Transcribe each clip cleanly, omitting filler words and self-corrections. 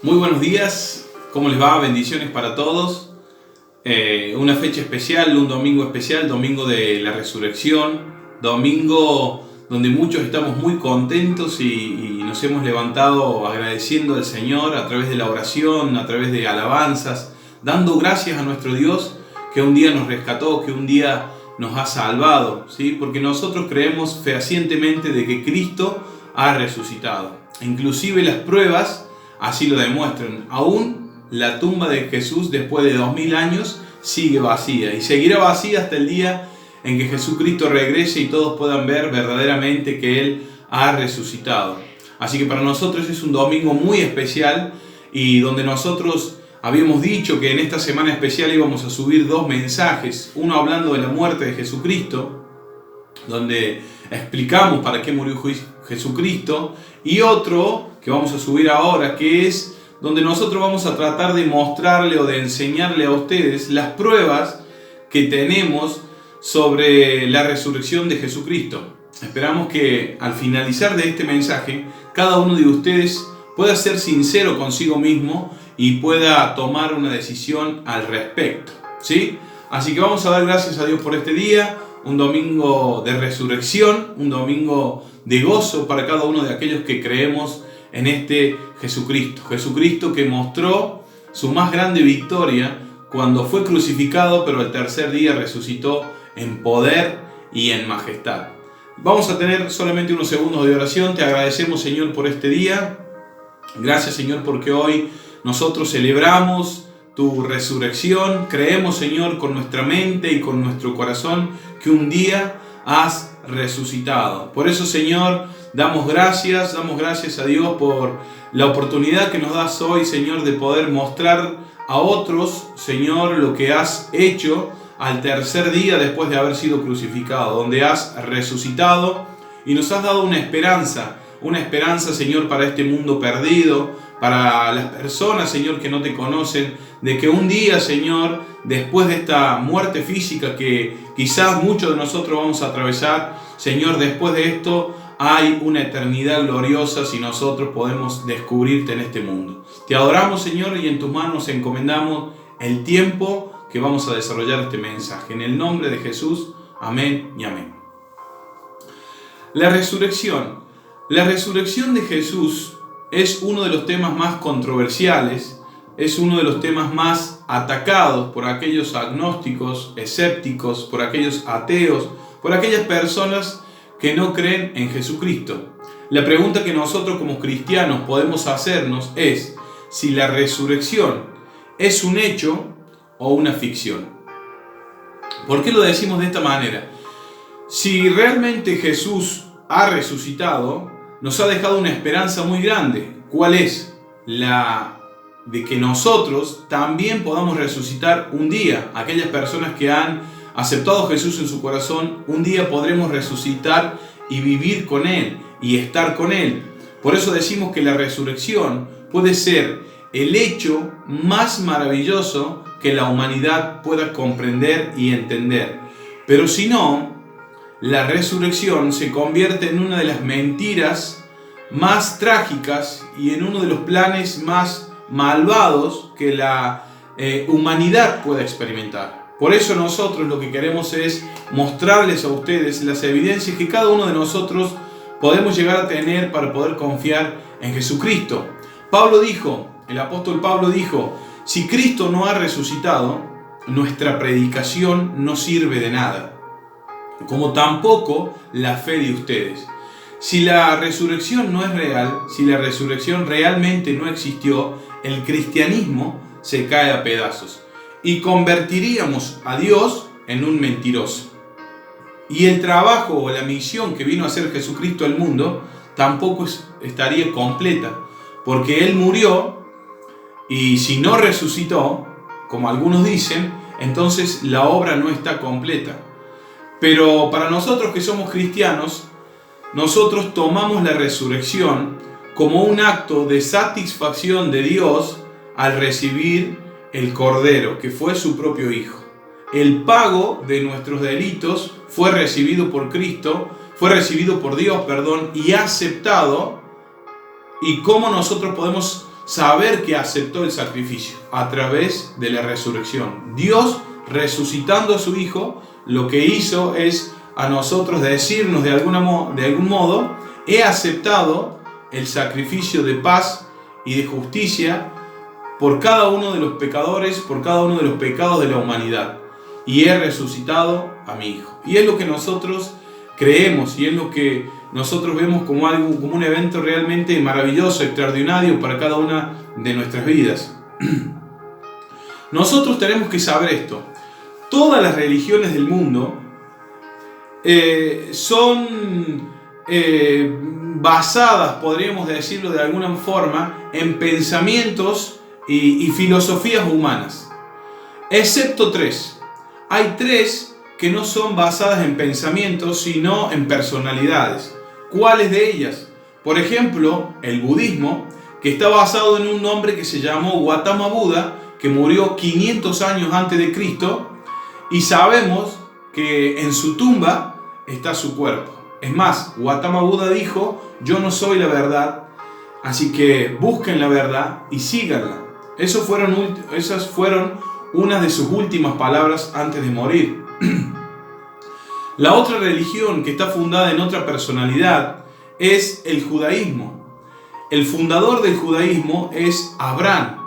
Muy buenos días, ¿cómo les va? Bendiciones para todos. Una fecha especial, un domingo especial, domingo de la resurrección, domingo donde muchos estamos muy contentos y nos hemos levantado agradeciendo al Señor a través de la oración, a través de alabanzas, dando gracias a nuestro Dios que un día nos rescató, que un día nos ha salvado, ¿sí? Porque nosotros creemos fehacientemente de que Cristo ha resucitado. Inclusive las pruebas así lo demuestran. Aún la tumba de Jesús después de 2000 años sigue vacía y seguirá vacía hasta el día en que Jesucristo regrese y todos puedan ver verdaderamente que Él ha resucitado. Así que para nosotros es un domingo muy especial y donde nosotros habíamos dicho que en esta semana especial íbamos a subir dos mensajes, uno hablando de la muerte de Jesucristo, donde explicamos para qué murió Jesucristo, y otro que vamos a subir ahora, que es donde nosotros vamos a tratar de mostrarle o de enseñarle a ustedes las pruebas que tenemos sobre la resurrección de Jesucristo. Esperamos que al finalizar de este mensaje, cada uno de ustedes pueda ser sincero consigo mismo y pueda tomar una decisión al respecto, ¿sí? Así que vamos a dar gracias a Dios por este día, un domingo de resurrección, un domingo de gozo para cada uno de aquellos que creemos en este Jesucristo. Jesucristo que mostró su más grande victoria cuando fue crucificado, pero el tercer día resucitó en poder y en majestad. Vamos a tener solamente unos segundos de oración. Te agradecemos, Señor, por este día. Gracias, Señor, porque hoy nosotros celebramos tu resurrección. Creemos, Señor, con nuestra mente y con nuestro corazón que un día has resucitado. Por eso, Señor, damos gracias a Dios por la oportunidad que nos das hoy, Señor, de poder mostrar a otros, Señor, lo que has hecho al tercer día después de haber sido crucificado, donde has resucitado y nos has dado una esperanza, Señor, para este mundo perdido, para las personas, Señor, que no te conocen, de que un día, Señor, después de esta muerte física que quizás muchos de nosotros vamos a atravesar, Señor, después de esto hay una eternidad gloriosa si nosotros podemos descubrirte en este mundo. Te adoramos, Señor, y en tus manos encomendamos el tiempo que vamos a desarrollar este mensaje. En el nombre de Jesús, amén y amén. La resurrección de Jesús es uno de los temas más controversiales, es uno de los temas más atacados por aquellos agnósticos, escépticos, por aquellos ateos, por aquellas personas que no creen en Jesucristo. La pregunta que nosotros como cristianos podemos hacernos es si la resurrección es un hecho o una ficción. ¿Por qué lo decimos de esta manera? Si realmente Jesús ha resucitado, nos ha dejado una esperanza muy grande. ¿Cuál es? La de que nosotros también podamos resucitar un día. Aquellas personas que han aceptado a Jesús en su corazón, un día podremos resucitar y vivir con Él y estar con Él. Por eso decimos que la resurrección puede ser el hecho más maravilloso que la humanidad pueda comprender y entender. Pero si no, la resurrección se convierte en una de las mentiras más trágicas y en uno de los planes más malvados que la humanidad pueda experimentar. Por eso nosotros lo que queremos es mostrarles a ustedes las evidencias que cada uno de nosotros podemos llegar a tener para poder confiar en Jesucristo. El apóstol Pablo dijo, si Cristo no ha resucitado, nuestra predicación no sirve de nada, como tampoco la fe de ustedes. Si la resurrección no es real, si la resurrección realmente no existió, el cristianismo se cae a pedazos y convertiríamos a Dios en un mentiroso. Y el trabajo o la misión que vino a hacer Jesucristo al mundo tampoco estaría completa, porque Él murió y si no resucitó, como algunos dicen, entonces la obra no está completa. Pero para nosotros que somos cristianos, nosotros tomamos la resurrección como un acto de satisfacción de Dios al recibir el Cordero, que fue su propio Hijo. El pago de nuestros delitos fue recibido por Cristo, fue recibido por Dios, y aceptado. ¿Y cómo nosotros podemos saber que aceptó el sacrificio a través de la resurrección. Dios, resucitando a su Hijo, lo que hizo es a nosotros decirnos de algún modo: he aceptado el sacrificio de paz y de justicia por cada uno de los pecadores, por cada uno de los pecados de la humanidad, y he resucitado a mi Hijo. Y es lo que nosotros creemos, y es lo que nosotros vemos como un evento realmente maravilloso, extraordinario para cada una de nuestras vidas. Nosotros tenemos que saber esto: todas las religiones del mundo son basadas, podríamos decirlo de alguna forma, en pensamientos y filosofías humanas, excepto tres. Hay tres que no son basadas en pensamientos, sino en personalidades. ¿Cuáles de ellas? Por ejemplo, el budismo, que está basado en un hombre que se llamó Gautama Buda, que murió 500 años antes de Cristo, y sabemos que en su tumba está su cuerpo. Es más, Gautama Buda dijo: yo no soy la verdad, así que busquen la verdad y síganla. Esas fueron unas de sus últimas palabras antes de morir. La otra religión que está fundada en otra personalidad es el judaísmo. El fundador del judaísmo es Abraham.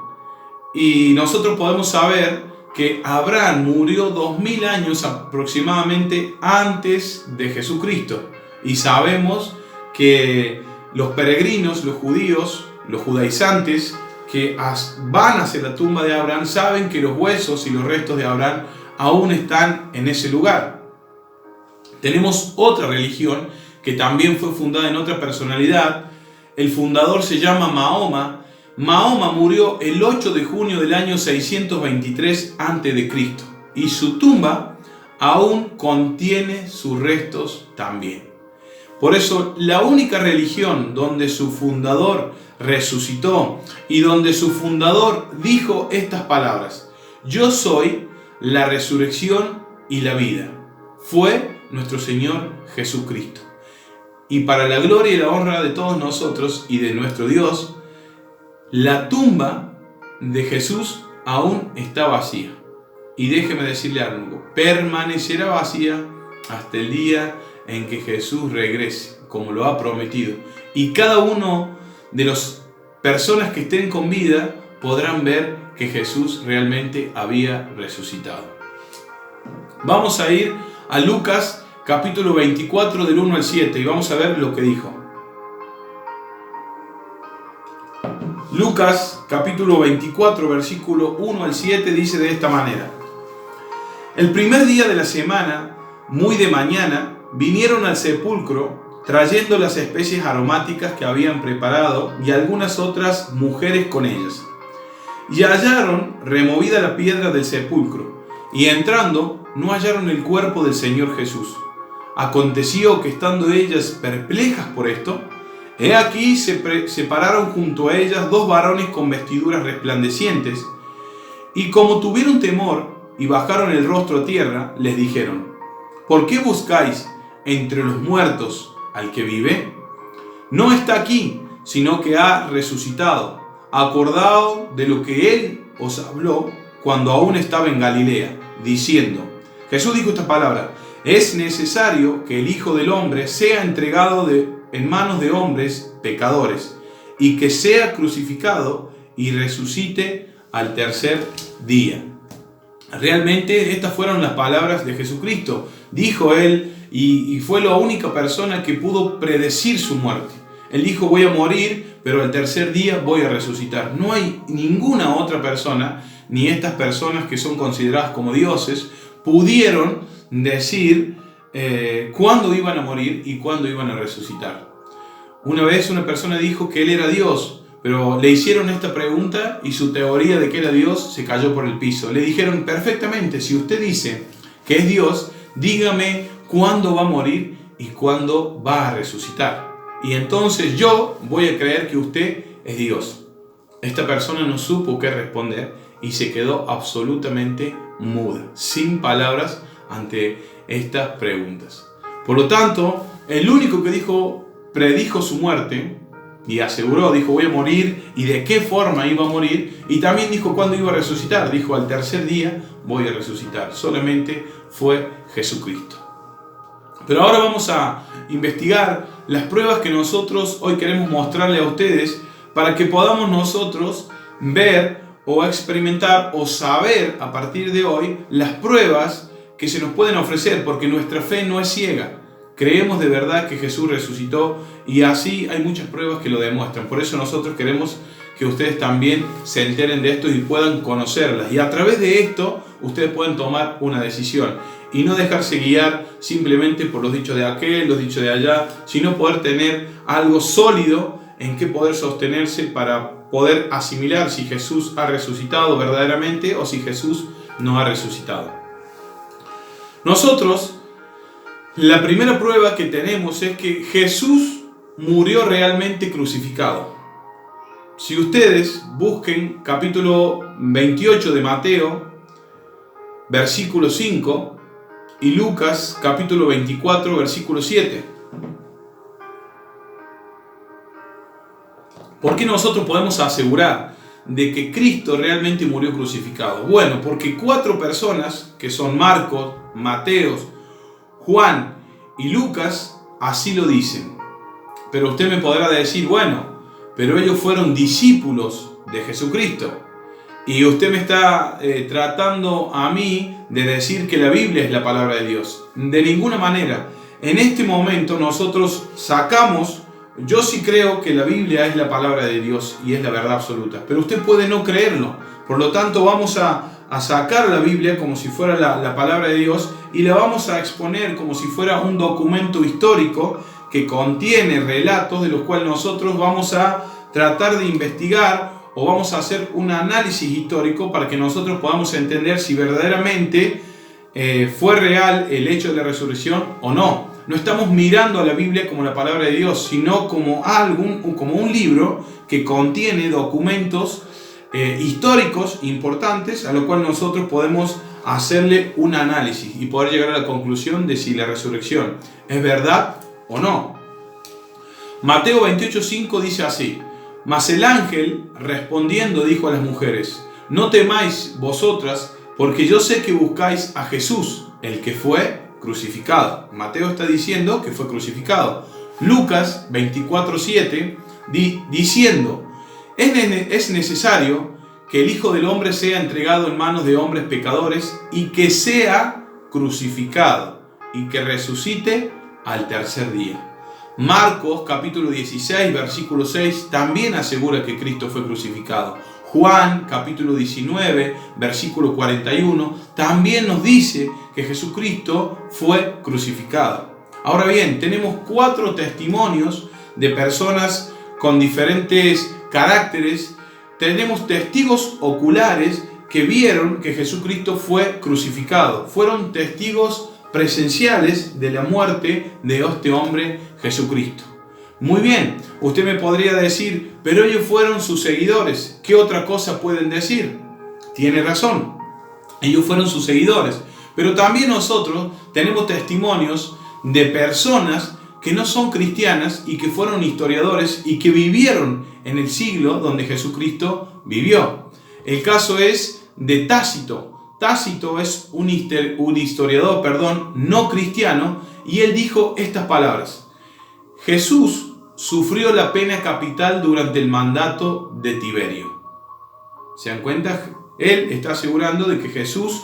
Y nosotros podemos saber que Abraham murió 2000 años aproximadamente antes de Jesucristo. Y sabemos que los peregrinos, los judíos, los judaizantes que van hacia la tumba de Abraham, saben que los huesos y los restos de Abraham aún están en ese lugar. Tenemos otra religión que también fue fundada en otra personalidad. El fundador se llama Mahoma. Mahoma murió el 8 de junio del año 623 a.C. y su tumba aún contiene sus restos también. Por eso, la única religión donde su fundador resucitó y donde su fundador dijo estas palabras: yo soy la resurrección y la vida, fue nuestro Señor Jesucristo. Y para la gloria y la honra de todos nosotros y de nuestro Dios, la tumba de Jesús aún está vacía. Y déjeme decirle algo: permanecerá vacía hasta el día en que Jesús regrese, como lo ha prometido. Y cada uno de las personas que estén con vida podrán ver que Jesús realmente había resucitado. Vamos a ir a Lucas capítulo 24 del 1 al 7 y vamos a ver lo que dijo. Lucas capítulo 24 versículo 1 al 7 dice de esta manera: el primer día de la semana, muy de mañana, vinieron al sepulcro trayendo las especies aromáticas que habían preparado y algunas otras mujeres con ellas. Y hallaron removida la piedra del sepulcro, y entrando no hallaron el cuerpo del Señor Jesús. Aconteció que estando ellas perplejas por esto, he aquí se pararon junto a ellas dos varones con vestiduras resplandecientes, y como tuvieron temor y bajaron el rostro a tierra, les dijeron: ¿por qué buscáis entre los muertos al que vive? No está aquí, sino que ha resucitado. Acordaos de lo que él os habló cuando aún estaba en Galilea, diciendo: Jesús dijo esta palabra: es necesario que el Hijo del Hombre sea entregado en manos de hombres pecadores, y que sea crucificado y resucite al tercer día. Realmente estas fueron las palabras de Jesucristo. Dijo él, y fue la única persona que pudo predecir su muerte. Él dijo: voy a morir, pero al tercer día voy a resucitar. No hay ninguna otra persona, ni estas personas que son consideradas como dioses, pudieron decir cuándo iban a morir y cuándo iban a resucitar. Una vez una persona dijo que él era Dios, pero le hicieron esta pregunta y su teoría de que era Dios se cayó por el piso. Le dijeron: perfectamente, si usted dice que es Dios, dígame cuándo va a morir y cuándo va a resucitar. Y entonces yo voy a creer que usted es Dios. Esta persona no supo qué responder y se quedó absolutamente muda, sin palabras ante estas preguntas. Por lo tanto, el único que predijo su muerte y aseguró, dijo, voy a morir, y de qué forma iba a morir, y también dijo cuándo iba a resucitar, dijo, al tercer día voy a resucitar. Solamente fue Jesucristo. Pero ahora vamos a investigar las pruebas que nosotros hoy queremos mostrarle a ustedes para que podamos nosotros ver o experimentar o saber a partir de hoy las pruebas que se nos pueden ofrecer, porque nuestra fe no es ciega. Creemos de verdad que Jesús resucitó y así hay muchas pruebas que lo demuestran. Por eso nosotros queremos que ustedes también se enteren de esto y puedan conocerlas. Y a través de esto ustedes pueden tomar una decisión y no dejarse guiar simplemente por los dichos de aquel, los dichos de allá, sino poder tener algo sólido en que poder sostenerse para poder asimilar si Jesús ha resucitado verdaderamente o si Jesús no ha resucitado. Nosotros, la primera prueba que tenemos es que Jesús murió realmente crucificado. Si ustedes busquen capítulo 28 de Mateo, versículo 5, y Lucas capítulo 24, versículo 7. ¿Por qué nosotros podemos asegurar de que Cristo realmente murió crucificado? Bueno, porque 4 personas, que son Marcos, Mateo, Juan y Lucas, así lo dicen. Pero usted me podrá decir, bueno, pero ellos fueron discípulos de Jesucristo. Y usted me está tratando a mí de decir que la Biblia es la palabra de Dios. De ninguna manera. En este momento nosotros sacamos, yo sí creo que la Biblia es la palabra de Dios y es la verdad absoluta. Pero usted puede no creerlo. Por lo tanto vamos a sacar la Biblia como si fuera la palabra de Dios y la vamos a exponer como si fuera un documento histórico que contiene relatos de los cuales nosotros vamos a tratar de investigar o vamos a hacer un análisis histórico para que nosotros podamos entender si verdaderamente fue real el hecho de la resurrección o no. No estamos mirando a la Biblia como la palabra de Dios, sino como un libro que contiene documentos históricos importantes a lo cual nosotros podemos hacerle un análisis y poder llegar a la conclusión de si la resurrección es verdad o no. Mateo 28:5 dice así: mas el ángel respondiendo dijo a las mujeres: no temáis vosotras, porque yo sé que buscáis a Jesús, el que fue crucificado. Mateo está diciendo que fue crucificado. Lucas 24:7 diciendo: es necesario que el Hijo del Hombre sea entregado en manos de hombres pecadores y que sea crucificado y que resucite al tercer día. Marcos capítulo 16 versículo 6 también asegura que Cristo fue crucificado. Juan capítulo 19 versículo 41 también nos dice que Jesucristo fue crucificado. Ahora bien, tenemos 4 testimonios de personas con diferentes caracteres. Tenemos testigos oculares que vieron que Jesucristo fue crucificado. Fueron testigos presenciales de la muerte de este hombre Jesucristo. Muy bien, usted me podría decir, pero ellos fueron sus seguidores. ¿Qué otra cosa pueden decir? Tiene razón, ellos fueron sus seguidores. Pero también nosotros tenemos testimonios de personas que no son cristianas y que fueron historiadores y que vivieron en el siglo donde Jesucristo vivió. El caso es de Tácito. Tácito es un historiador, no cristiano, y él dijo estas palabras: Jesús sufrió la pena capital durante el mandato de Tiberio. ¿Se dan cuenta? Él está asegurando de que Jesús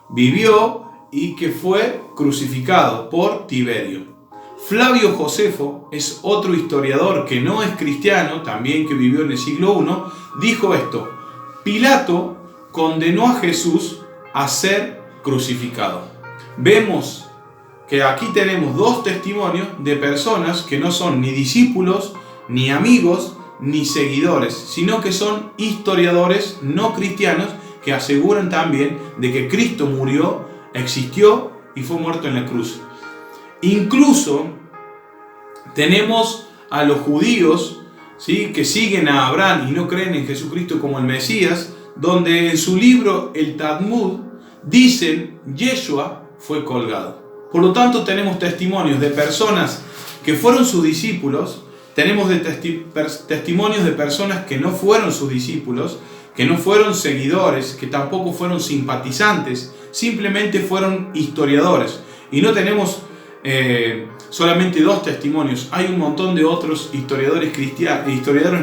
vivió y que fue crucificado por Tiberio. Flavio Josefo es otro historiador que no es cristiano, también que vivió en el siglo I, dijo esto: Pilato condenó a Jesús a ser crucificado. Vemos que aquí tenemos 2 testimonios de personas que no son ni discípulos, ni amigos, ni seguidores, sino que son historiadores no cristianos que aseguran también de que Cristo murió, existió y fue muerto en la cruz. Incluso tenemos a los judíos, ¿sí?, que siguen a Abraham y no creen en Jesucristo como el Mesías, donde en su libro el Talmud dicen Yeshua fue colgado. Por lo tanto tenemos testimonios de personas que fueron sus discípulos, Tenemos testimonios de personas que no fueron sus discípulos, que no fueron seguidores, que tampoco fueron simpatizantes, simplemente fueron historiadores. Y no tenemos solamente 2 testimonios, hay un montón de otros historiadores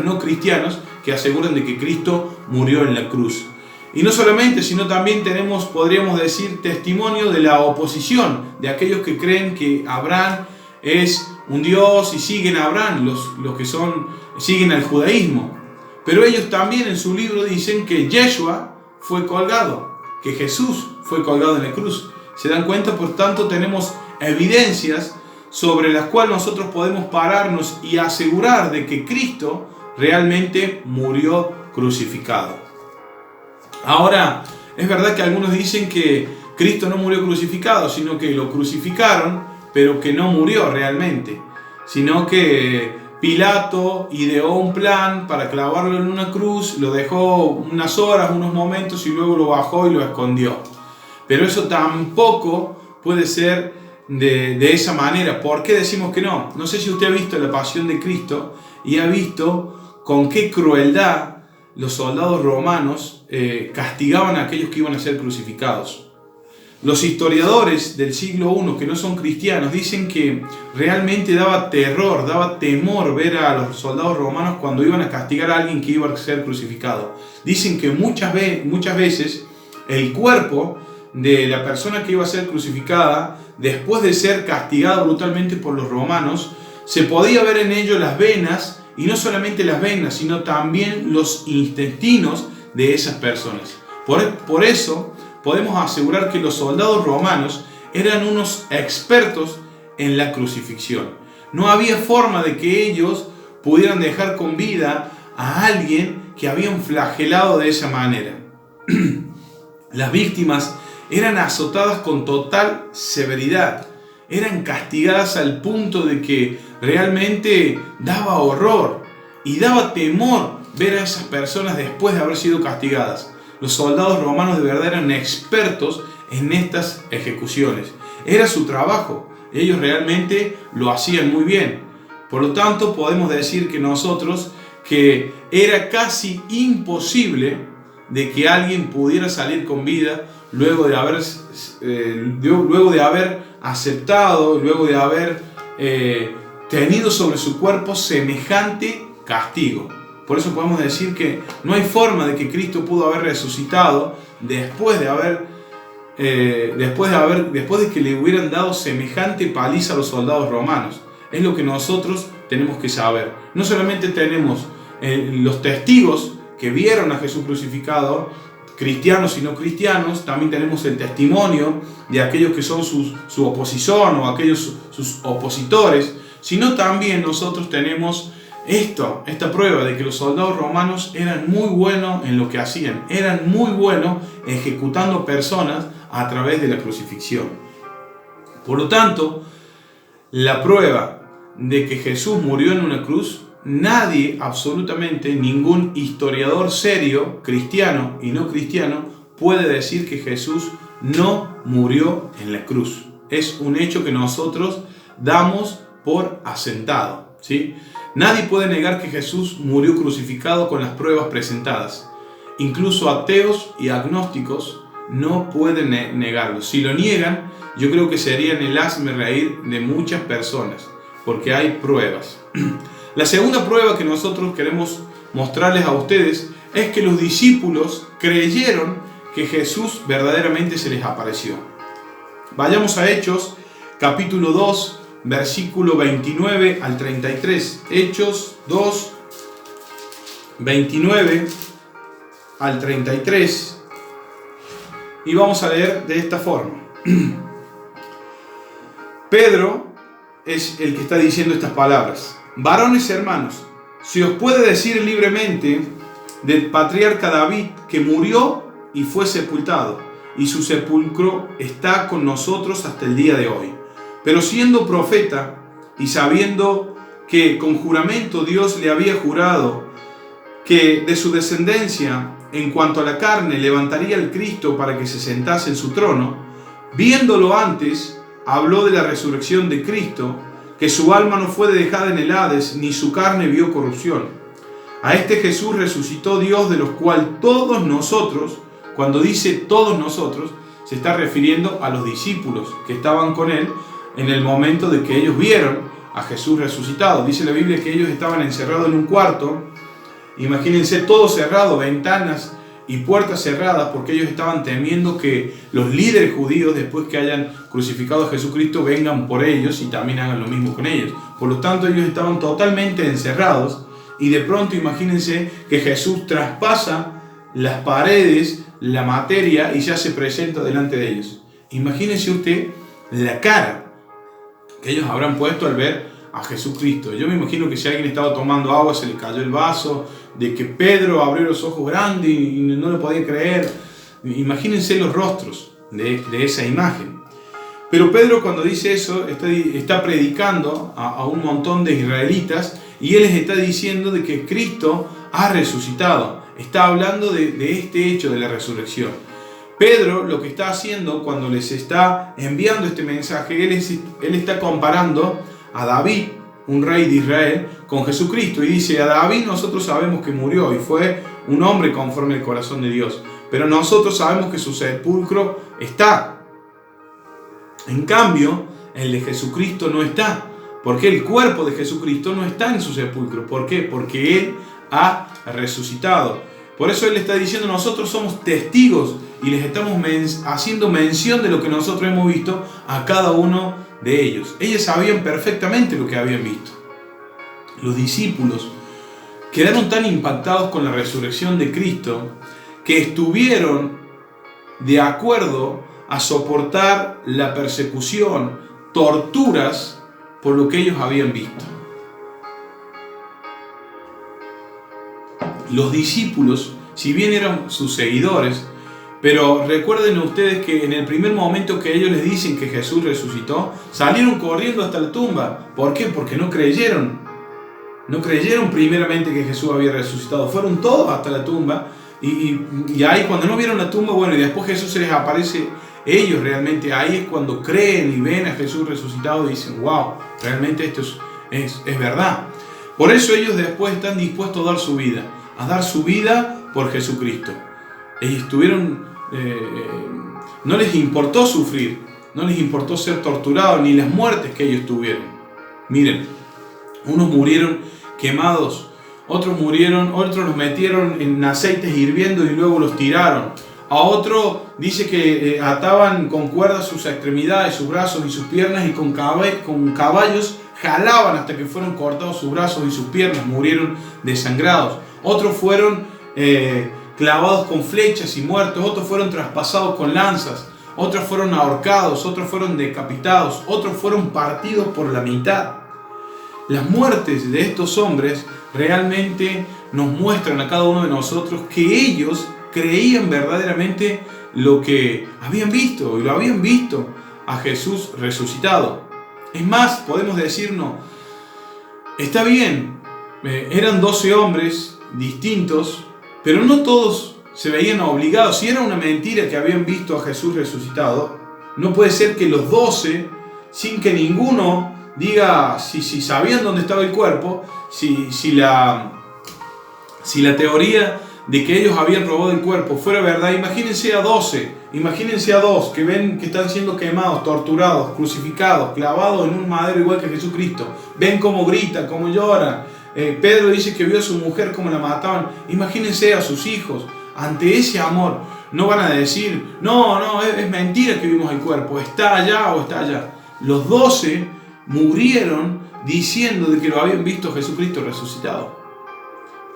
no cristianos que aseguran de que Cristo murió en la cruz. Y no solamente, sino también tenemos, podríamos decir, testimonio de la oposición, de aquellos que creen que Abraham es un Dios y siguen a Abraham, los que siguen al judaísmo. Pero ellos también en su libro dicen que Yeshua fue colgado, que Jesús fue colgado en la cruz. ¿Se dan cuenta? Por tanto, tenemos evidencias sobre las cuales nosotros podemos pararnos y asegurar de que Cristo realmente murió crucificado. Ahora, es verdad que algunos dicen que Cristo no murió crucificado, sino que lo crucificaron, pero que no murió realmente, sino que Pilato ideó un plan para clavarlo en una cruz, lo dejó unas horas, unos momentos y luego lo bajó y lo escondió. Pero eso tampoco puede ser de esa manera. ¿Por qué decimos que no? No sé si usted ha visto la Pasión de Cristo y ha visto con qué crueldad los soldados romanos castigaban a aquellos que iban a ser crucificados. Los historiadores del siglo I que no son cristianos dicen que realmente daba terror, daba temor ver a los soldados romanos cuando iban a castigar a alguien que iba a ser crucificado. Dicen que muchas veces el cuerpo de la persona que iba a ser crucificada, después de ser castigado brutalmente por los romanos, se podía ver en ello las venas, y no solamente las venas, sino también los intestinos de esas personas. Por eso podemos asegurar que los soldados romanos eran unos expertos en la crucifixión. No había forma de que ellos pudieran dejar con vida a alguien que habían flagelado de esa manera. Las víctimas eran azotadas con total severidad, eran castigadas al punto de que realmente daba horror y daba temor ver a esas personas después de haber sido castigadas. Los soldados romanos de verdad eran expertos en estas ejecuciones. Era su trabajo, ellos realmente lo hacían muy bien. Por lo tanto, podemos decir que era casi imposible de que alguien pudiera salir con vida luego de haber aceptado, luego de haber tenido sobre su cuerpo semejante castigo. Por eso podemos decir que no hay forma de que Cristo pudo haber resucitado después de que le hubieran dado semejante paliza a los soldados romanos. Es lo que nosotros tenemos que saber. No solamente tenemos los testigos que vieron a Jesús crucificado, cristianos y no cristianos, también tenemos el testimonio de aquellos que son su oposición o aquellos sus opositores, sino también nosotros tenemos esta prueba de que los soldados romanos eran muy buenos en lo que hacían, eran muy buenos ejecutando personas a través de la crucifixión. Por lo tanto, la prueba de que Jesús murió en una cruz, nadie, absolutamente ningún historiador serio, cristiano y no cristiano, puede decir que Jesús no murió en la cruz. Es un hecho que nosotros damos por asentado, ¿sí? Nadie puede negar que Jesús murió crucificado con las pruebas presentadas. Incluso ateos y agnósticos no pueden negarlo. Si lo niegan, yo creo que serían el hazmerreír de muchas personas, porque hay pruebas. La segunda prueba que nosotros queremos mostrarles a ustedes es que los discípulos creyeron que Jesús verdaderamente se les apareció. Vayamos a Hechos, capítulo 2, versículo 29 al 33. Hechos 2, 29 al 33. Y vamos a leer de esta forma. Pedro es el que está diciendo estas palabras. Varones hermanos, se os puede decir libremente del patriarca David que murió y fue sepultado, y su sepulcro está con nosotros hasta el día de hoy. Pero siendo profeta y sabiendo que con juramento Dios le había jurado que de su descendencia, en cuanto a la carne, levantaría al Cristo para que se sentase en su trono, viéndolo antes, habló de la resurrección de Cristo, que su alma no fue dejada en el Hades, ni su carne vio corrupción. A este Jesús resucitó Dios, de los cuales todos nosotros, cuando dice todos nosotros, se está refiriendo a los discípulos que estaban con él en el momento de que ellos vieron a Jesús resucitado. Dice la Biblia que ellos estaban encerrados en un cuarto, imagínense todo cerrado, ventanas y puertas cerradas, porque ellos estaban temiendo que los líderes judíos, después que hayan crucificado a Jesucristo, vengan por ellos y también hagan lo mismo con ellos. Por lo tanto, ellos estaban totalmente encerrados y de pronto imagínense que Jesús traspasa las paredes, la materia, y ya se presenta delante de ellos. Imagínense usted la cara que ellos habrán puesto al ver a Jesucristo. Yo me imagino que si alguien estaba tomando agua, se le cayó el vaso, de que Pedro abrió los ojos grandes y no lo podía creer. Imagínense los rostros de esa imagen. Pero Pedro, cuando dice eso, está predicando a un montón de israelitas, y él les está diciendo de que Cristo ha resucitado. Está hablando de este hecho de la resurrección. Pedro lo que está haciendo cuando les está enviando este mensaje, él está comparando a David, un rey de Israel, con Jesucristo, y dice: a David nosotros sabemos que murió y fue un hombre conforme al corazón de Dios, pero nosotros sabemos que su sepulcro está. En cambio, el de Jesucristo no está, porque el cuerpo de Jesucristo no está en su sepulcro. ¿Por qué? Porque Él ha resucitado. Por eso Él está diciendo: nosotros somos testigos y les estamos haciendo mención de lo que nosotros hemos visto a cada uno de ellos. Ellos sabían perfectamente lo que habían visto. Los discípulos quedaron tan impactados con la resurrección de Cristo que estuvieron de acuerdo a soportar la persecución, torturas, por lo que ellos habían visto. Los discípulos, si bien eran sus seguidores, pero recuerden ustedes que en el primer momento que ellos les dicen que Jesús resucitó, salieron corriendo hasta la tumba. ¿Por qué? Porque no creyeron. No creyeron primeramente que Jesús había resucitado. Fueron todos hasta la tumba. Y ahí cuando no vieron la tumba, bueno, y después Jesús se les aparece, ellos realmente ahí es cuando creen y ven a Jesús resucitado y dicen: wow, realmente esto es verdad. Por eso ellos después están dispuestos a dar su vida por Jesucristo. Ellos no les importó sufrir, no les importó ser torturados, ni las muertes que ellos tuvieron. Miren, unos murieron quemados, otros los metieron en aceites hirviendo y luego los tiraron. A otro dice que ataban con cuerdas sus extremidades, sus brazos y sus piernas, y con caballos jalaban hasta que fueron cortados sus brazos y sus piernas, murieron desangrados. Otros fueron clavados con flechas y muertos, otros fueron traspasados con lanzas, otros fueron ahorcados, otros fueron decapitados, otros fueron partidos por la mitad. Las muertes de estos hombres realmente nos muestran a cada uno de nosotros que ellos creían verdaderamente lo que habían visto, y lo habían visto a Jesús resucitado. Es más, podemos decirnos, está bien, eran 12 hombres distintos, pero no todos se veían obligados. Si era una mentira que habían visto a Jesús resucitado, no puede ser que los 12, sin que ninguno diga si sabían dónde estaba el cuerpo, si la teoría de que ellos habían robado el cuerpo fuera verdad. Imagínense a 12, imagínense a 2 que ven que están siendo quemados, torturados, crucificados, clavados en un madero igual que Jesucristo. Ven cómo grita, cómo llora. Pedro dice que vio a su mujer cómo la mataban. Imagínense a sus hijos. Ante ese amor no van a decir: no, es mentira que vimos el cuerpo, está allá o está allá. Los 12 murieron diciendo de que lo habían visto a Jesucristo resucitado.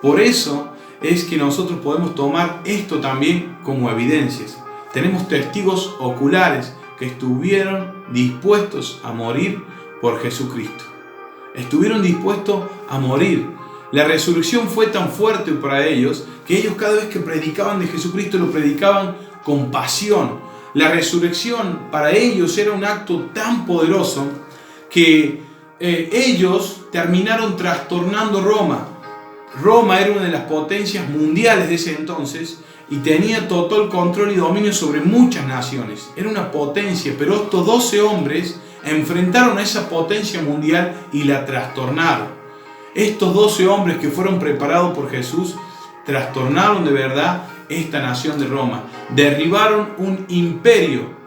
Por eso es que nosotros podemos tomar esto también como evidencias. Tenemos testigos oculares que estuvieron dispuestos a morir por Jesucristo. Estuvieron dispuestos a morir. La resurrección fue tan fuerte para ellos que ellos cada vez que predicaban de Jesucristo lo predicaban con pasión. La resurrección para ellos era un acto tan poderoso que ellos terminaron trastornando Roma. Roma era una de las potencias mundiales de ese entonces y tenía total control y dominio sobre muchas naciones. Era una potencia, pero estos 12 hombres enfrentaron a esa potencia mundial y la trastornaron. Estos 12 hombres que fueron preparados por Jesús trastornaron de verdad esta nación de Roma. Derribaron un imperio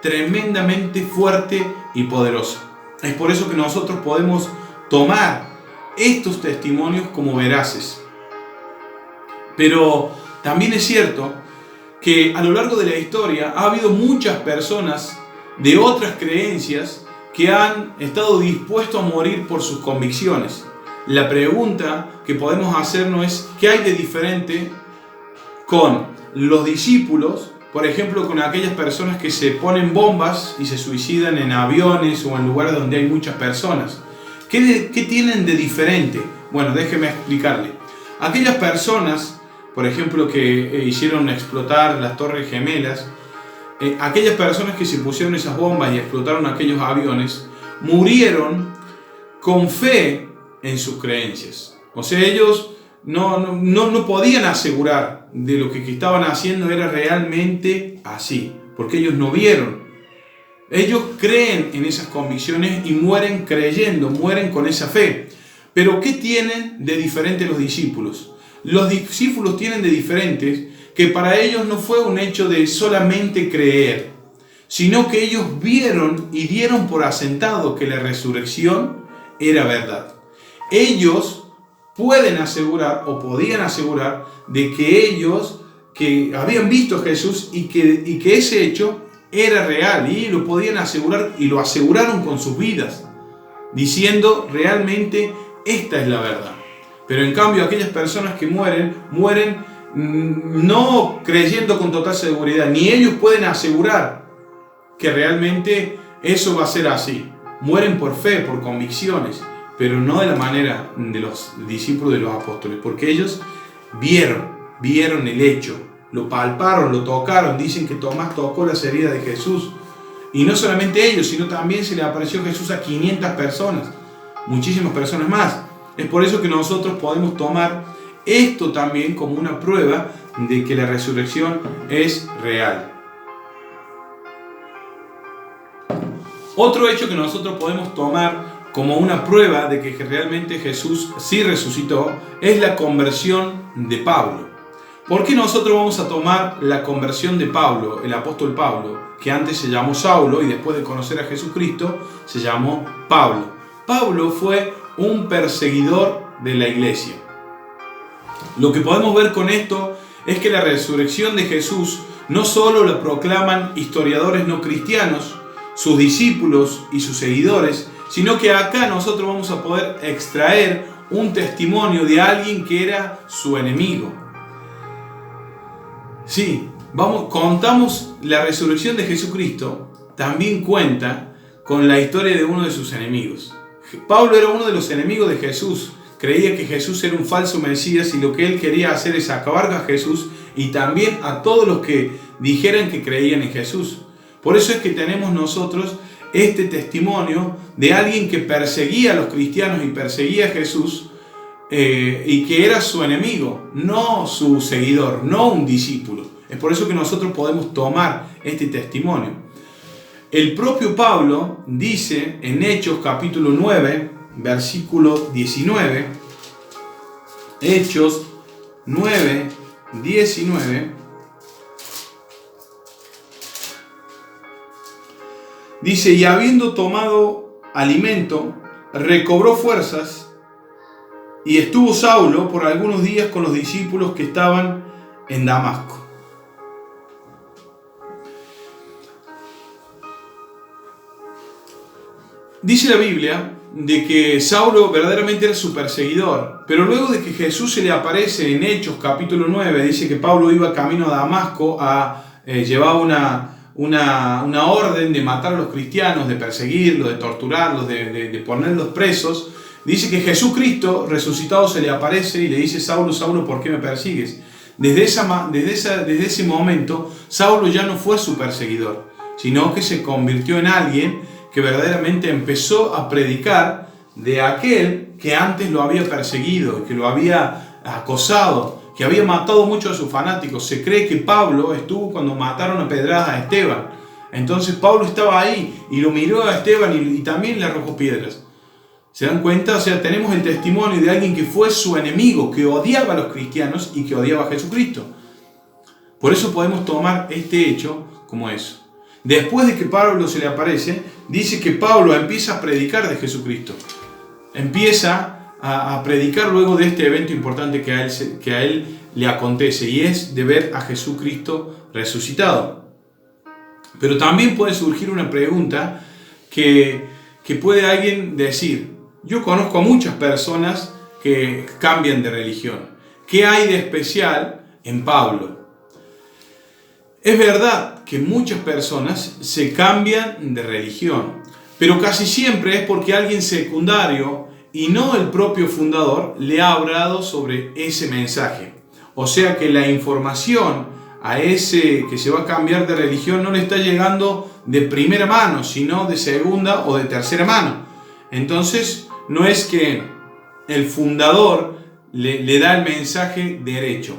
tremendamente fuerte y poderoso. Es por eso que nosotros podemos tomar estos testimonios como veraces. Pero también es cierto que a lo largo de la historia ha habido muchas personas de otras creencias que han estado dispuestos a morir por sus convicciones. La pregunta que podemos hacernos es: ¿qué hay de diferente con los discípulos? Por ejemplo, con aquellas personas que se ponen bombas y se suicidan en aviones o en lugares donde hay muchas personas. ¿Qué tienen de diferente? Bueno, déjeme explicarle. Aquellas personas, por ejemplo, que hicieron explotar las Torres Gemelas, aquellas personas que se pusieron esas bombas y explotaron aquellos aviones, murieron con fe en sus creencias. O sea, ellos no podían asegurar de lo que estaban haciendo era realmente así, porque ellos no vieron. Ellos creen en esas convicciones y mueren creyendo, mueren con esa fe. Pero ¿qué tienen de diferente los discípulos? Los discípulos tienen de diferentes que para ellos no fue un hecho de solamente creer, sino que ellos vieron y dieron por asentado que la resurrección era verdad. Ellos pueden asegurar o podían asegurar de que ellos que habían visto a Jesús y que ese hecho era real, y lo podían asegurar y lo aseguraron con sus vidas, diciendo realmente esta es la verdad. Pero en cambio aquellas personas que mueren no creyendo con total seguridad, ni ellos pueden asegurar que realmente eso va a ser así. Mueren por fe, por convicciones, pero no de la manera de los discípulos de los apóstoles, porque ellos vieron el hecho, lo palparon, lo tocaron. Dicen que Tomás tocó las heridas de Jesús, y no solamente ellos, sino también se le apareció Jesús a 500 personas, muchísimas personas más. Es por eso que nosotros podemos tomar esto también como una prueba de que la resurrección es real. Otro hecho que nosotros podemos tomar como una prueba de que realmente Jesús sí resucitó es la conversión de Pablo. ¿Por qué nosotros vamos a tomar la conversión de Pablo, el apóstol Pablo, que antes se llamó Saulo y después de conocer a Jesucristo se llamó Pablo? Pablo fue un perseguidor de la iglesia. Lo que podemos ver con esto es que la resurrección de Jesús no solo la proclaman historiadores no cristianos, sus discípulos y sus seguidores, sino que acá nosotros vamos a poder extraer un testimonio de alguien que era su enemigo. Sí, contamos la resurrección de Jesucristo, también cuenta con la historia de uno de sus enemigos. Pablo era uno de los enemigos de Jesús. Creía que Jesús era un falso Mesías y lo que él quería hacer es acabar a Jesús y también a todos los que dijeran que creían en Jesús. Por eso es que tenemos nosotros este testimonio de alguien que perseguía a los cristianos y perseguía a Jesús, y que era su enemigo, no su seguidor, no un discípulo. Es por eso que nosotros podemos tomar este testimonio. El propio Pablo dice en Hechos capítulo 9, versículo 19, Hechos 9, 19, dice: y habiendo tomado alimento, recobró fuerzas, y estuvo Saulo por algunos días con los discípulos que estaban en Damasco. Dice la Biblia de que Saulo verdaderamente era su perseguidor, pero luego de que Jesús se le aparece en Hechos capítulo 9, dice que Pablo iba camino a Damasco llevaba una orden de matar a los cristianos, de perseguirlos, de torturarlos, de ponerlos presos. Dice que Jesucristo resucitado se le aparece y le dice: Saulo, Saulo, ¿por qué me persigues? Desde ese momento Saulo ya no fue su perseguidor, sino que se convirtió en alguien que verdaderamente empezó a predicar de aquel que antes lo había perseguido, que lo había acosado, que había matado muchos de sus fanáticos. Se cree que Pablo estuvo cuando mataron a pedradas a Esteban. Entonces Pablo estaba ahí y lo miró a Esteban y también le arrojó piedras. ¿Se dan cuenta? O sea, tenemos el testimonio de alguien que fue su enemigo, que odiaba a los cristianos y que odiaba a Jesucristo. Por eso podemos tomar este hecho como eso. Después de que Pablo se le aparece, dice que Pablo empieza a predicar de Jesucristo. Empieza a predicar luego de este evento importante que a él le acontece, y es de ver a Jesucristo resucitado. Pero también puede surgir una pregunta que puede alguien decir: yo conozco a muchas personas que cambian de religión. ¿Qué hay de especial en Pablo? Es verdad que muchas personas se cambian de religión, pero casi siempre es porque alguien secundario y no el propio fundador le ha hablado sobre ese mensaje. O sea que la información a ese que se va a cambiar de religión no le está llegando de primera mano, sino de segunda o de tercera mano. Entonces, no es que el fundador le da el mensaje derecho.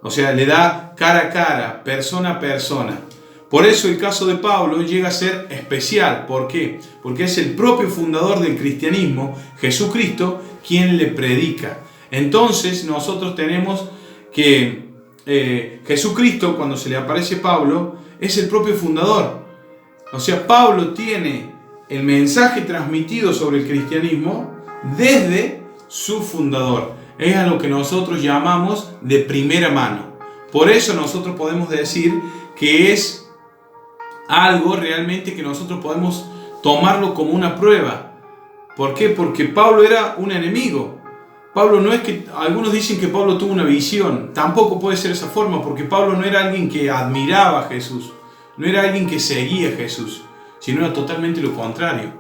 O sea, le da cara a cara, persona a persona. Por eso el caso de Pablo llega a ser especial. ¿Por qué? Porque es el propio fundador del cristianismo, Jesucristo, quien le predica. Entonces nosotros tenemos que Jesucristo, cuando se le aparece a Pablo, es el propio fundador. O sea, Pablo tiene el mensaje transmitido sobre el cristianismo desde su fundador. Es a lo que nosotros llamamos de primera mano. Por eso nosotros podemos decir que es algo realmente que nosotros podemos tomarlo como una prueba. ¿Por qué? Porque Pablo era un enemigo. Pablo no es que, algunos dicen que Pablo tuvo una visión. Tampoco puede ser esa forma, porque Pablo no era alguien que admiraba a Jesús. No era alguien que seguía a Jesús, sino era totalmente lo contrario.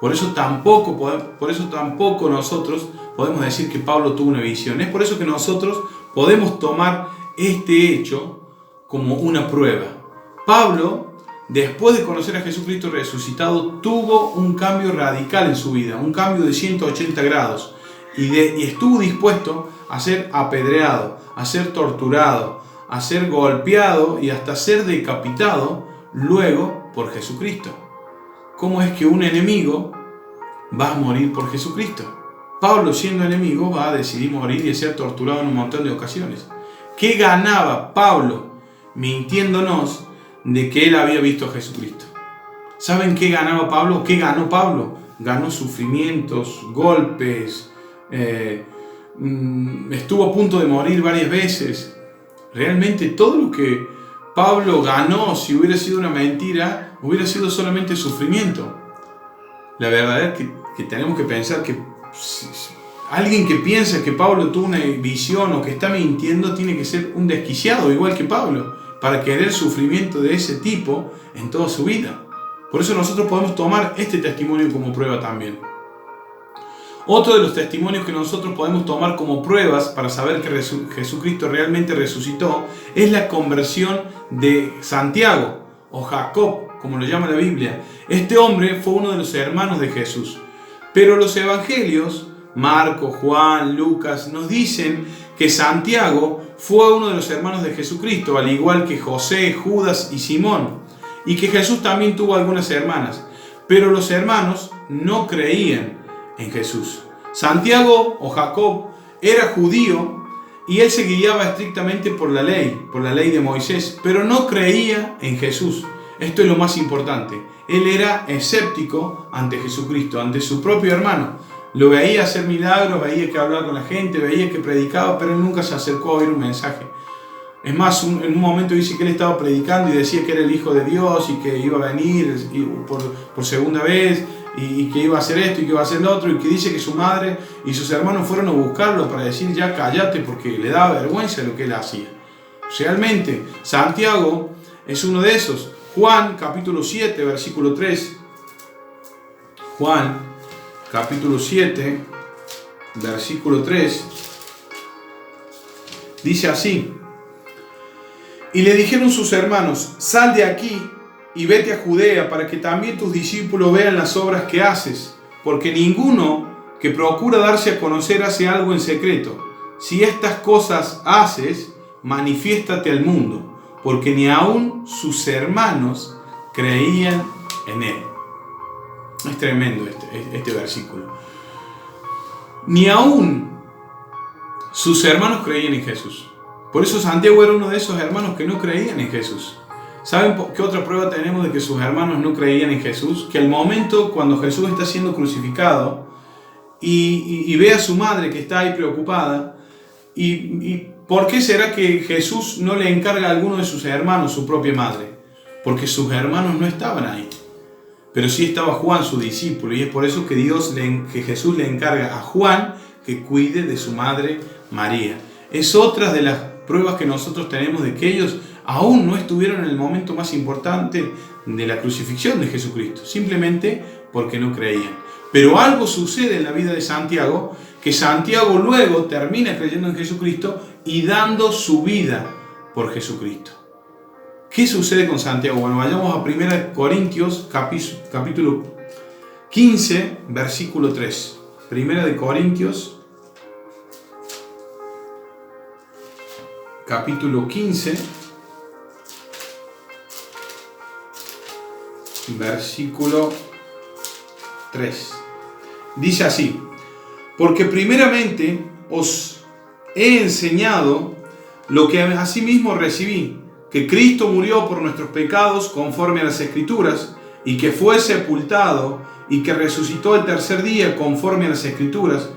Por eso tampoco nosotros podemos decir que Pablo tuvo una visión. Es por eso que nosotros podemos tomar este hecho como una prueba. Pablo, después de conocer a Jesucristo resucitado, tuvo un cambio radical en su vida, un cambio de 180 grados. Y estuvo dispuesto a ser apedreado, a ser torturado, a ser golpeado y hasta ser decapitado luego por Jesucristo. ¿Cómo es que un enemigo va a morir por Jesucristo? Pablo, siendo enemigo, va a decidir morir y ser torturado en un montón de ocasiones. ¿Qué ganaba Pablo mintiéndonos de que él había visto a Jesucristo? ¿Saben qué ganaba Pablo? ¿Qué ganó Pablo? Ganó sufrimientos, golpes, estuvo a punto de morir varias veces. Realmente todo lo que Pablo ganó, si hubiera sido una mentira, hubiera sido solamente sufrimiento. La verdad es que tenemos que pensar que alguien que piensa que Pablo tuvo una visión o que está mintiendo tiene que ser un desquiciado, igual que Pablo, para querer sufrimiento de ese tipo en toda su vida. Por eso nosotros podemos tomar este testimonio como prueba también. Otro de los testimonios que nosotros podemos tomar como pruebas para saber que Jesucristo realmente resucitó es la conversión de Santiago o Jacob, como lo llama la Biblia. Este hombre fue uno de los hermanos de Jesús. Pero los evangelios, Marcos, Juan, Lucas, nos dicen que Santiago fue uno de los hermanos de Jesucristo, al igual que José, Judas y Simón, y que Jesús también tuvo algunas hermanas. Pero los hermanos no creían en Jesús. Santiago o Jacob era judío y él se guiaba estrictamente por la ley de Moisés, pero no creía en Jesús. Esto es lo más importante. Él era escéptico ante Jesucristo, ante su propio hermano. Lo veía hacer milagros, veía que hablaba con la gente, veía que predicaba, pero él nunca se acercó a oír un mensaje. Es más, en un momento dice que él estaba predicando y decía que era el Hijo de Dios y que iba a venir por segunda vez y que iba a hacer esto y que iba a hacer lo otro, y que dice que su madre y sus hermanos fueron a buscarlo para decir: ya cállate, porque le daba vergüenza lo que él hacía. Realmente, Santiago es uno de esos. Juan capítulo 7, versículo 3. Juan capítulo 7, versículo 3. Dice así: y le dijeron sus hermanos: sal de aquí y vete a Judea, para que también tus discípulos vean las obras que haces, porque ninguno que procura darse a conocer hace algo en secreto. Si estas cosas haces, manifiéstate al mundo, porque ni aun sus hermanos creían en Él. Es tremendo este versículo. Ni aún sus hermanos creían en Jesús. Por eso Santiago era uno de esos hermanos que no creían en Jesús. ¿Saben qué otra prueba tenemos de que sus hermanos no creían en Jesús? Que al momento cuando Jesús está siendo crucificado y ve a su madre que está ahí preocupada, y ¿por qué será que Jesús no le encarga a alguno de sus hermanos su propia madre? Porque sus hermanos no estaban ahí. Pero sí estaba Juan, su discípulo, y es por eso que Jesús le encarga a Juan que cuide de su madre María. Es otra de las pruebas que nosotros tenemos de que ellos aún no estuvieron en el momento más importante de la crucifixión de Jesucristo, simplemente porque no creían. Pero algo sucede en la vida de Santiago, que Santiago luego termina creyendo en Jesucristo y dando su vida por Jesucristo. ¿Qué sucede con Santiago? Bueno, vayamos a 1 Corintios capítulo 15, versículo 3. 1 Corintios capítulo 15, versículo 3. Dice así: porque primeramente os he enseñado lo que asimismo recibí, que Cristo murió por nuestros pecados conforme a las Escrituras, y que fue sepultado, y que resucitó el tercer día conforme a las Escrituras,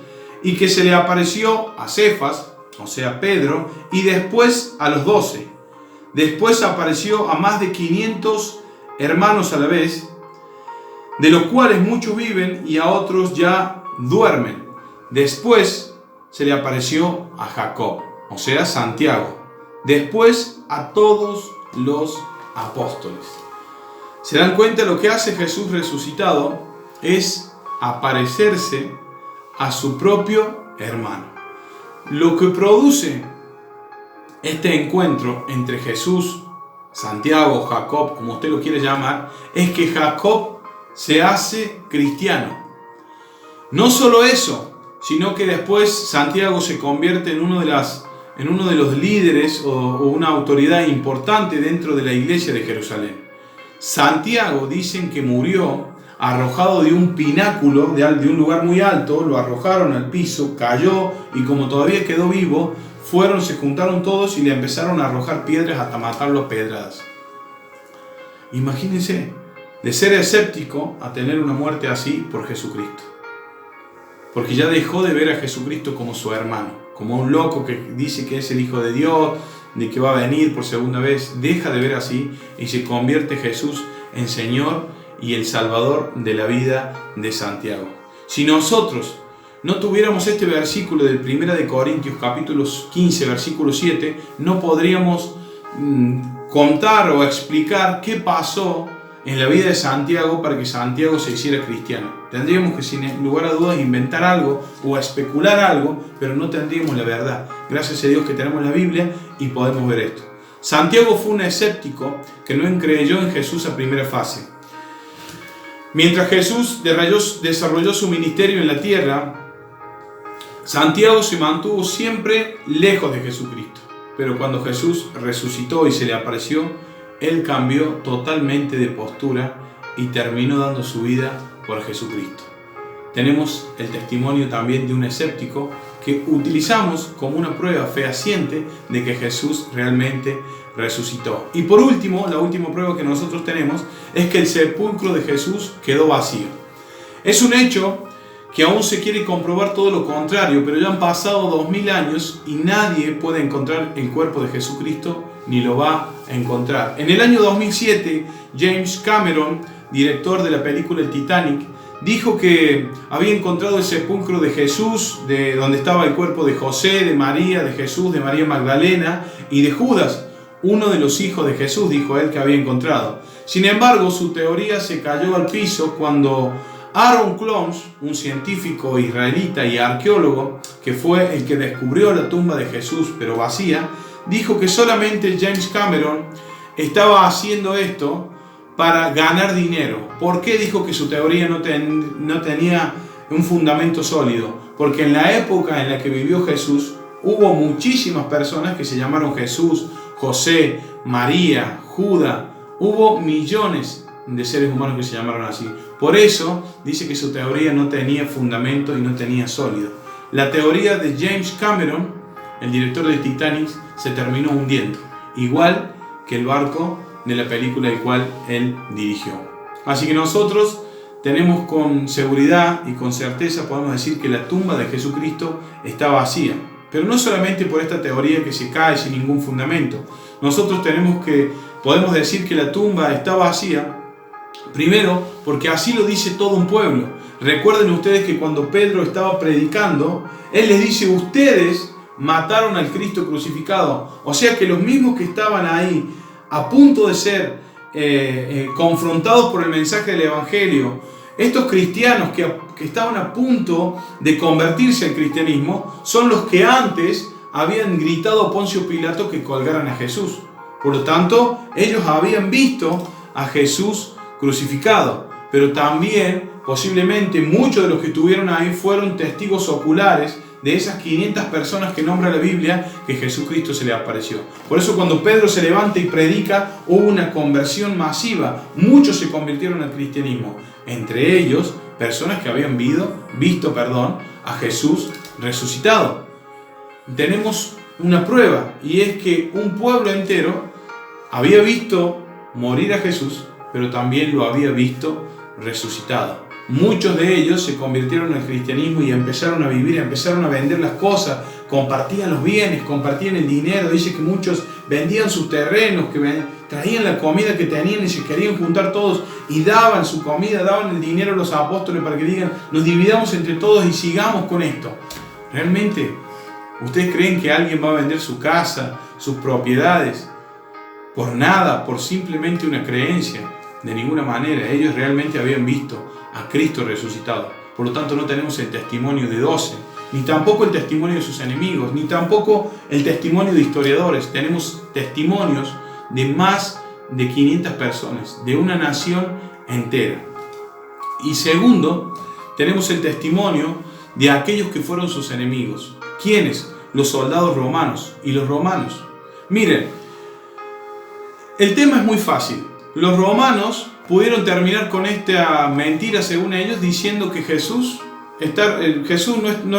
y que se le apareció a Cefas, o sea Pedro, y después a los 12. Después apareció a más de 500 hermanos a la vez, de los cuales muchos viven y a otros ya duermen. Después se le apareció a Jacob, o sea Santiago. Después a todos los apóstoles. ¿Se dan cuenta? Lo que hace Jesús resucitado es aparecerse a su propio hermano. Lo que produce este encuentro entre Jesús, Santiago, Jacob, como usted lo quiere llamar, es que Jacob se hace cristiano. No solo eso, sino que después Santiago se convierte en uno de los líderes o una autoridad importante dentro de la iglesia de Jerusalén. Santiago dicen que murió arrojado de un pináculo, de un lugar muy alto, lo arrojaron al piso, cayó y como todavía quedó vivo, se juntaron todos y le empezaron a arrojar piedras hasta matarlo a pedradas. Imagínense, de ser escéptico a tener una muerte así por Jesucristo. Porque ya dejó de ver a Jesucristo como su hermano, como un loco que dice que es el Hijo de Dios, de que va a venir por segunda vez. Deja de ver así y se convierte Jesús en Señor y el Salvador de la vida de Santiago. Si nosotros no tuviéramos este versículo del 1 Corintios capítulo 15, versículo 7, no podríamos contar o explicar qué pasó en la vida de Santiago para que Santiago se hiciera cristiano. Tendríamos que, sin lugar a dudas, inventar algo o especular algo, pero no tendríamos la verdad. Gracias a Dios que tenemos la Biblia y podemos ver esto. Santiago fue un escéptico que no creyó en Jesús a primera fase. Mientras Jesús desarrolló su ministerio en la tierra, Santiago se mantuvo siempre lejos de Jesucristo. Pero cuando Jesús resucitó y se le apareció, él cambió totalmente de postura y terminó dando su vida por Jesucristo. Tenemos el testimonio también de un escéptico que utilizamos como una prueba fehaciente de que Jesús realmente resucitó. Y por último, la última prueba que nosotros tenemos es que el sepulcro de Jesús quedó vacío. Es un hecho que aún se quiere comprobar todo lo contrario, pero ya han pasado 2000 años y nadie puede encontrar el cuerpo de Jesucristo ni lo va a encontrar. En el año 2007, James Cameron, director de la película El Titanic, dijo que había encontrado el sepulcro de Jesús, de donde estaba el cuerpo de José, de María, de Jesús, de María Magdalena y de Judas, uno de los hijos de Jesús, dijo él que había encontrado. Sin embargo, su teoría se cayó al piso cuando Aaron Clons, un científico israelita y arqueólogo, que fue el que descubrió la tumba de Jesús pero vacía, dijo que solamente James Cameron estaba haciendo esto para ganar dinero. ¿Por qué dijo que su teoría no tenía un fundamento sólido? Porque en la época en la que vivió Jesús hubo muchísimas personas que se llamaron Jesús, José, María, Judas. Hubo millones de seres humanos que se llamaron así. Por eso dice que su teoría no tenía fundamento y no tenía sólido. La teoría de James Cameron, el director de Titanic, se terminó hundiendo, igual que el barco de la película el cual él dirigió. Así que nosotros tenemos con seguridad y con certeza, podemos decir que la tumba de Jesucristo está vacía. Pero no solamente por esta teoría que se cae sin ningún fundamento. Nosotros podemos decir que la tumba está vacía, primero porque así lo dice todo un pueblo. Recuerden ustedes que cuando Pedro estaba predicando, él les dice: ustedes mataron al Cristo crucificado. O sea que los mismos que estaban ahí a punto de ser confrontados por el mensaje del Evangelio, estos cristianos que estaban a punto de convertirse al cristianismo, son los que antes habían gritado a Poncio Pilato que colgaran a Jesús. Por lo tanto, ellos habían visto a Jesús crucificado, pero también posiblemente muchos de los que estuvieron ahí fueron testigos oculares de esas 500 personas que nombra la Biblia que Jesucristo se le apareció. Por eso cuando Pedro se levanta y predica, hubo una conversión masiva. Muchos se convirtieron al cristianismo. Entre ellos, personas que habían visto a Jesús resucitado. Tenemos una prueba, y es que un pueblo entero había visto morir a Jesús, pero también lo había visto resucitado. Muchos de ellos se convirtieron al cristianismo y empezaron a vivir, empezaron a vender las cosas, compartían los bienes, compartían el dinero. Dice que muchos vendían sus terrenos, que traían la comida que tenían y se querían juntar todos y daban su comida, daban el dinero a los apóstoles para que digan: nos dividamos entre todos y sigamos con esto. ¿Realmente ustedes creen que alguien va a vender su casa, sus propiedades, por nada, por simplemente una creencia? De ninguna manera. Ellos realmente habían visto a Cristo resucitado. Por lo tanto, no tenemos el testimonio de 12, ni tampoco el testimonio de sus enemigos, ni tampoco el testimonio de historiadores. Tenemos testimonios de más de 500 personas, de una nación entera. Y segundo, tenemos el testimonio de aquellos que fueron sus enemigos. ¿Quiénes? Los soldados romanos. Y los romanos, miren, el tema es muy fácil. Los romanos pudieron terminar con esta mentira, según ellos, diciendo que Jesús no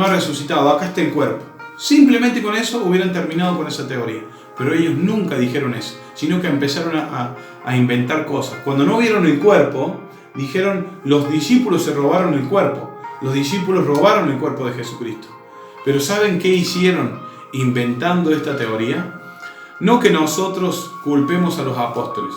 ha resucitado, acá está el cuerpo. Simplemente con eso hubieran terminado con esa teoría. Pero ellos nunca dijeron eso, sino que empezaron a inventar cosas. Cuando no vieron el cuerpo, dijeron: los discípulos se robaron el cuerpo. Los discípulos robaron el cuerpo de Jesucristo. Pero ¿saben qué hicieron inventando esta teoría? No que nosotros culpemos a los apóstoles,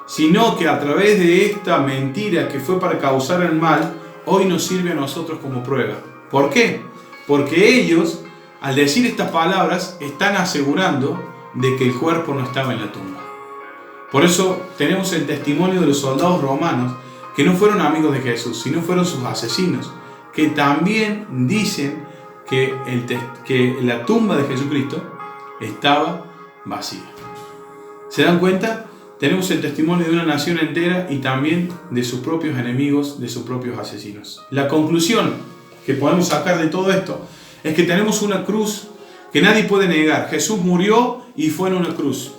sino que a través de esta mentira que fue para causar el mal, hoy nos sirve a nosotros como prueba. ¿Por qué? Porque ellos, al decir estas palabras, están asegurando de que el cuerpo no estaba en la tumba. Por eso tenemos el testimonio de los soldados romanos, que no fueron amigos de Jesús, sino fueron sus asesinos, que también dicen que la tumba de Jesucristo estaba vacía. ¿Se dan cuenta? Tenemos el testimonio de una nación entera y también de sus propios enemigos, de sus propios asesinos. La conclusión que podemos sacar de todo esto es que tenemos una cruz que nadie puede negar. Jesús murió y fue en una cruz.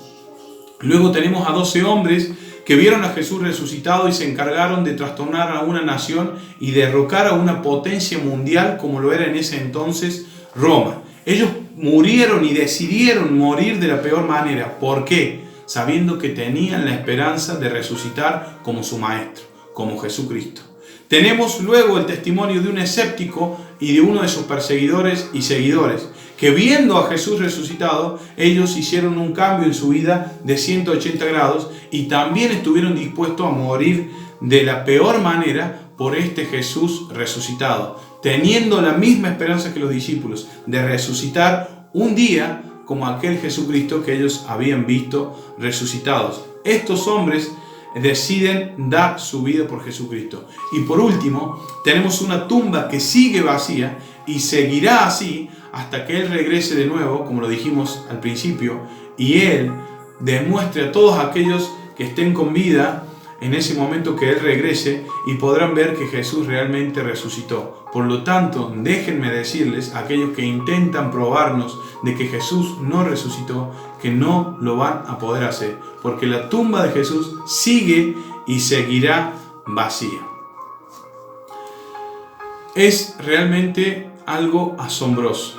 Luego tenemos a 12 hombres que vieron a Jesús resucitado y se encargaron de trastornar a una nación y derrocar a una potencia mundial como lo era en ese entonces Roma. Ellos murieron y decidieron morir de la peor manera. ¿Por qué? Sabiendo que tenían la esperanza de resucitar como su Maestro, como Jesucristo. Tenemos luego el testimonio de un escéptico y de uno de sus perseguidores y seguidores, que viendo a Jesús resucitado, ellos hicieron un cambio en su vida de 180 grados y también estuvieron dispuestos a morir de la peor manera por este Jesús resucitado, teniendo la misma esperanza que los discípulos de resucitar un día como aquel Jesucristo que ellos habían visto resucitados. Estos hombres deciden dar su vida por Jesucristo. Y por último, tenemos una tumba que sigue vacía y seguirá así hasta que Él regrese de nuevo, como lo dijimos al principio, y Él demuestre a todos aquellos que estén con vida en ese momento que Él regrese y podrán ver que Jesús realmente resucitó. Por lo tanto, déjenme decirles a aquellos que intentan probarnos de que Jesús no resucitó, que no lo van a poder hacer, porque la tumba de Jesús sigue y seguirá vacía. Es realmente algo asombroso.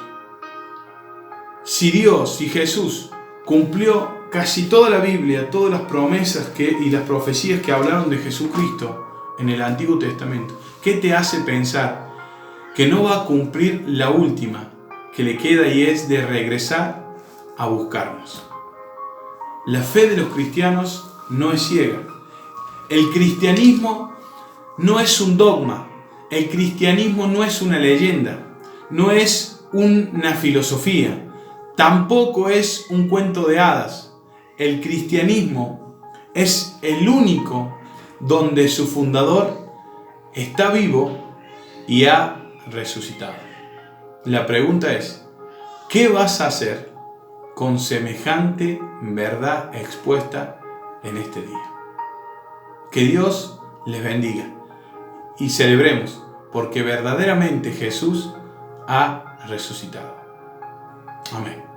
Si Dios, si Jesús cumplió casi toda la Biblia, todas las promesas y las profecías que hablaron de Jesucristo en el Antiguo Testamento, ¿qué te hace pensar que no va a cumplir la última que le queda, y es de regresar a buscarnos? La fe de los cristianos no es ciega. El cristianismo no es un dogma. El cristianismo no es una leyenda. No es una filosofía. Tampoco es un cuento de hadas. El cristianismo es el único donde su fundador está vivo y ha resucitado. La pregunta es, ¿qué vas a hacer con semejante verdad expuesta en este día? Que Dios les bendiga y celebremos, porque verdaderamente Jesús ha resucitado. Amén.